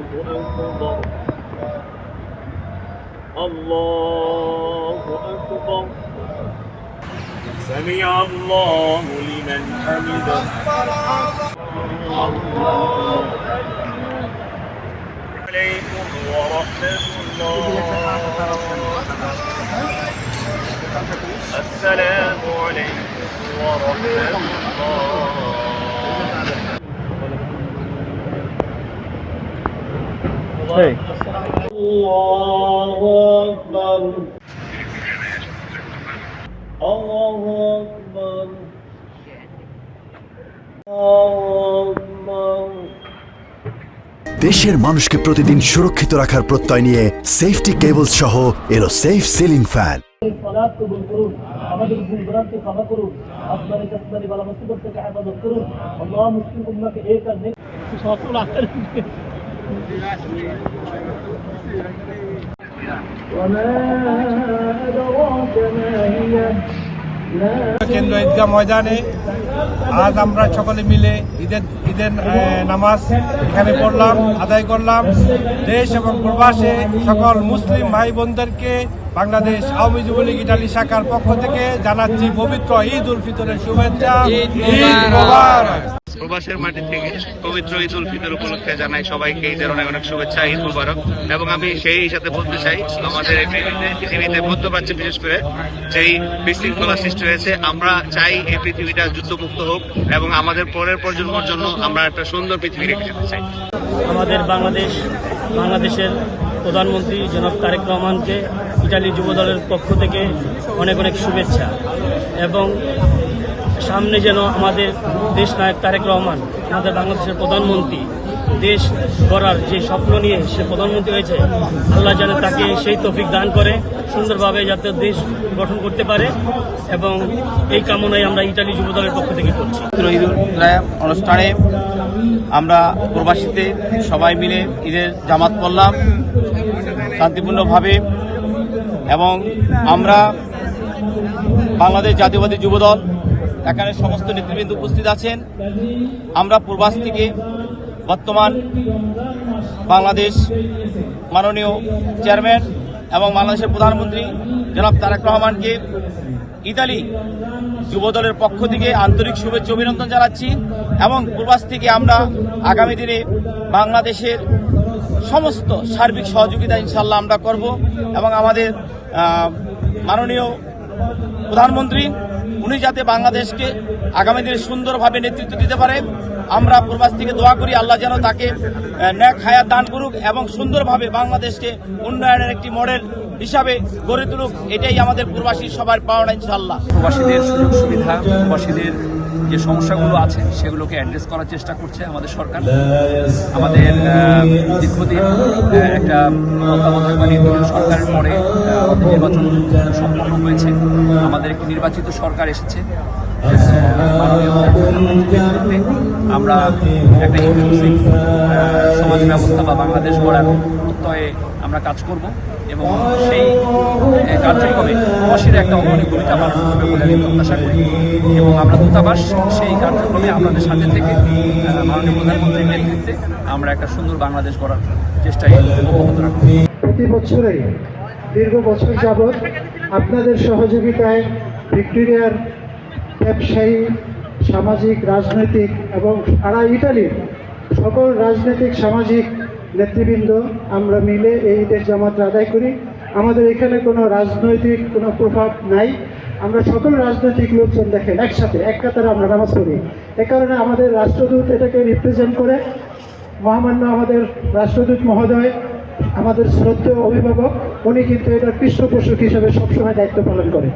أكبر الله أكبر سمع الله لمن حمده الله عليكم ورحمة الله السلام عليكم ورحمة الله الله أكبر الله أكبر الله أكبر দেশের মানুষকে প্রতিদিন সুরক্ষিত রাখার প্রত্যয় নিয়ে সেফটি কেবলস সহ এলো সেফ সিলিং ফ্যান। সালাত কবুল করুন, আমাদের গুনাহকে ক্ষমা করুন, আসমানি কাসমানি বালা মুসিবত থেকে হেফাজত করুন। আল্লাহ মুসলিম উম্মাহকে এক আর নেক সফল আখের কেন্দ্র ঈদগাহ ময়দানে আজ আমরা সকলে মিলে ঈদের নামাজ এখানে পড়লাম, আদায় করলাম। দেশ এবং প্রবাসে সকল মুসলিম ভাই বোনদেরকে বাংলাদেশ আওয়ামী যুবলীগ ইটালি শাখার পক্ষ থেকে জানাচ্ছি পবিত্র ঈদ উল ফিতরের শুভেচ্ছা। ঈদ মোবারক। প্রবাসের মাটি থেকে পবিত্র ঈদ উল ফিতর উপলক্ষে জানাই সবাইকে ঈদের অনেক অনেক শুভেচ্ছা, ঈদ মুবারক। এবং আমি সেই সাথে বলতে চাই, আমাদের পৃথিবীতে মধ্যপ্রাচ্যে বিশেষ করে যেই বিশৃঙ্খলা সৃষ্টি হয়েছে, আমরা চাই এই পৃথিবীটা যুদ্ধমুক্ত হোক এবং আমাদের পরের প্রজন্মের জন্য আমরা একটা সুন্দর পৃথিবী রেখে যেতে চাই। আমাদের বাংলাদেশের প্রধানমন্ত্রী জনাব তারেক রহমানকে ইটালি যুব দলের পক্ষ থেকে অনেক অনেক শুভেচ্ছা। এবং সামনে যেন আমাদের দেশ নায়ক তারেক রহমান, আমাদের বাংলাদেশের প্রধানমন্ত্রী, দেশ গড়ার যে স্বপ্ন নিয়ে সে প্রধানমন্ত্রী হয়েছে, আল্লাহ যেন তাকে সেই তৌফিক দান করে সুন্দরভাবে যাতে দেশ গঠন করতে পারে। এবং এই কামনাই আমরা ইটালি যুব দলের পক্ষ থেকে করছি। ঈদুল ফিতর অনুষ্ঠানে আমরা প্রবাসীতে সবাই মিলে ঈদের জামাত পড়লাম শান্তিপূর্ণভাবে। এবং আমরা বাংলাদেশ জাতীয়বাদী যুবদল এখানে সমস্ত নেতৃবৃন্দ উপস্থিত আছেন। আমরা প্রবাস থেকে বর্তমান বাংলাদেশ মাননীয় চেয়ারম্যান এবং বাংলাদেশের প্রধানমন্ত্রী জনাব তারেক রহমানকে ইতালি যুবদলের পক্ষ থেকে আন্তরিক শুভেচ্ছা অভিনন্দন জানাচ্ছি। এবং প্রবাস থেকে আমরা আগামী দিনে বাংলাদেশের সমস্ত সার্বিক সহযোগিতা ইনশাল্লাহ আমরা করব। এবং আমাদের মাননীয় প্রধানমন্ত্রী উনি যাতে বাংলাদেশকে আগামী দিনে সুন্দরভাবে নেতৃত্ব দিতে পারে, আমরা প্রবাস থেকে দোয়া করি আল্লাহ যেন তাকে নেক হায়াত দান করুক এবং সুন্দরভাবে বাংলাদেশকে উন্নয়নের একটি মডেল হিসাবে গড়ে তুলুক। এটাই আমাদের প্রবাসী সবার পাওনা ইনশাআল্লাহ। প্রবাসীদের সুযোগ সুবিধা, প্রবাসীদের যে সমস্যাগুলো আছে সেগুলোকে অ্যাড্রেস করার চেষ্টা করছে আমাদের সরকার। আমাদের দীর্ঘদিন একটা তত্ত্বাবধায়ক বা নির্দলীয় সরকারের পরে নির্বাচন সম্পন্ন হয়েছে, আমাদের একটি নির্বাচিত সরকার এসেছে। মাননীয় প্রধানমন্ত্রীর নেতৃত্বে আমরা একটা ইনক্লুসিভ সমাজ ব্যবস্থা বা বাংলাদেশ গড়ার প্রত্যয়ে আমরা কাজ করব এবং সেই কার্যক্রমে প্রবাসীরা একটা অগ্রণী ভূমিকা পালন করবে বলে আমি প্রত্যাশা করি। এবং আমরা দূতাবাস সেই কার্যক্রমে আপনাদের সাথে থেকে মাননীয় প্রধানমন্ত্রীর নেতৃত্বে আমরা একটা সুন্দর বাংলাদেশ গড়ার চেষ্টায় অব্যাহত রাখব। প্রতি বছরে দীর্ঘ বছর যাবৎ আপনাদের সহযোগিতায় ভিক্টোরিয়ার ব্যবসায়ী, সামাজিক, রাজনৈতিক এবং সারা ইটালির সকল রাজনৈতিক সামাজিক নেতৃবৃন্দ আমরা মিলে এই ঈদের জামাত আদায় করি। আমাদের এখানে কোনো রাজনৈতিক কোনো প্রভাব নাই। আমরা সকল রাজনৈতিক লোকজন দেখেন একসাথে এক কাতারে আমরা নামাজ পড়ি। এ কারণে আমাদের রাষ্ট্রদূত এটাকে রিপ্রেজেন্ট করে। মহামান্য আমাদের রাষ্ট্রদূত মহোদয়, আমাদের শ্রদ্ধেয় অভিভাবক, উনি কিন্তু এটার পৃষ্ঠপোষক হিসেবে সবসময় দায়িত্ব পালন করে।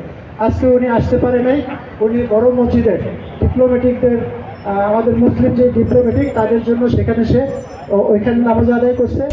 আজকে উনি আসতে পারে নাই। উনি বড় মসজিদের ডিপ্লোম্যাটিকদের, আমাদের মুসলিম যে ডিপ্লোম্যাটিক তাদের জন্য সেখানে সে ওইখানে নামাজ আদায় করছে।